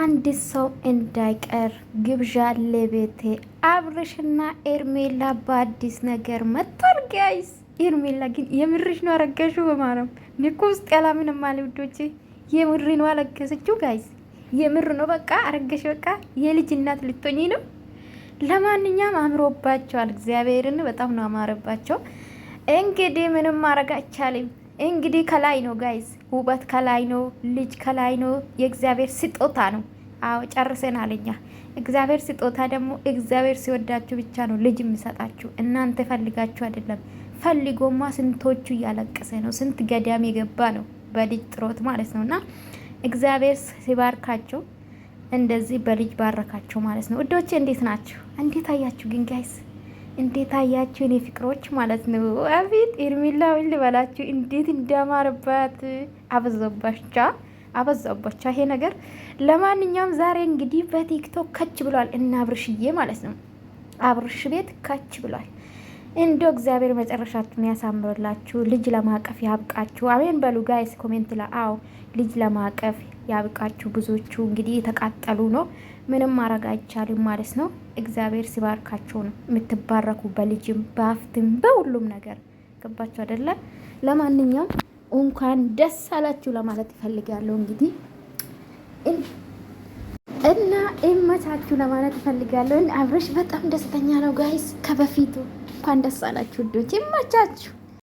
አንድ ሰው እንዳይቀር ግብዣ ለቤቴ አብርሽና ኤርሜላ በአዲስ ነገር መጥቷል ጋይስ። ኤርሜላ ግን የምርሽ ነው አረገሹ? በማረም ንኩ ውስጥ ያላምንም አለ ውዶቼ፣ የምር ነው አለገሰችው ጋይስ። የምር ነው በቃ አረገሽ። በቃ የልጅ እናት ልትሆኚ ነው። ለማንኛውም አምሮባቸዋል። እግዚአብሔርን በጣም ነው አማረባቸው። እንግዲህ ምንም ማድረግ አይቻልም። እንግዲህ ከላይ ነው ጋይስ፣ ውበት ከላይ ነው፣ ልጅ ከላይ ነው። የእግዚአብሔር ስጦታ ነው። አዎ ጨርሰናል እኛ። እግዚአብሔር ስጦታ ደግሞ እግዚአብሔር ሲወዳችሁ ብቻ ነው ልጅ የሚሰጣችሁ። እናንተ ፈልጋችሁ አይደለም። ፈልጎማ ስንቶቹ እያለቀሰ ነው። ስንት ገዳም የገባ ነው በልጅ ጥሮት ማለት ነው። እና እግዚአብሔር ሲባርካቸው እንደዚህ በልጅ ባረካቸው ማለት ነው። ውዶቼ እንዴት ናችሁ? እንዴት አያችሁ ግን ጋይስ? እንዴት አያችሁ እኔ ፍቅሮች ማለት ነው። አቤት ኤርሜላ ምን ልበላችሁ፣ እንዴት እንዳማረባት። አበዛባቻ ይሄ ነገር። ለማንኛውም ዛሬ እንግዲህ በቲክቶክ ከች ብሏል እና አብርሽዬ ማለት ነው። አብርሽ ቤት ከች ብሏል። እንደው እግዚአብሔር መጨረሻችሁን ያሳምርላችሁ። ልጅ ለማቀፍ ያብቃችሁ። አሜን በሉ ጋይስ ኮሜንት ላይ። አዎ ልጅ ለማቀፍ ያብቃችሁ። ብዙዎቹ እንግዲህ የተቃጠሉ ነው። ምንም ማድረግ አይቻልም ማለት ነው። እግዚአብሔር ሲባርካቸው ነው የምትባረኩ፣ በልጅም በሀብትም በሁሉም ነገር። ገባችሁ አይደለ? ለማንኛውም እንኳን ደስ አላችሁ ለማለት ይፈልጋለሁ እንግዲህ እና እመቻችሁ ለማለት ይፈልጋለሁ። አብርሽ በጣም ደስተኛ ነው ጋይስ ከበፊቱ። እንኳን ደስ አላችሁ ውዶች፣ ይመቻችሁ።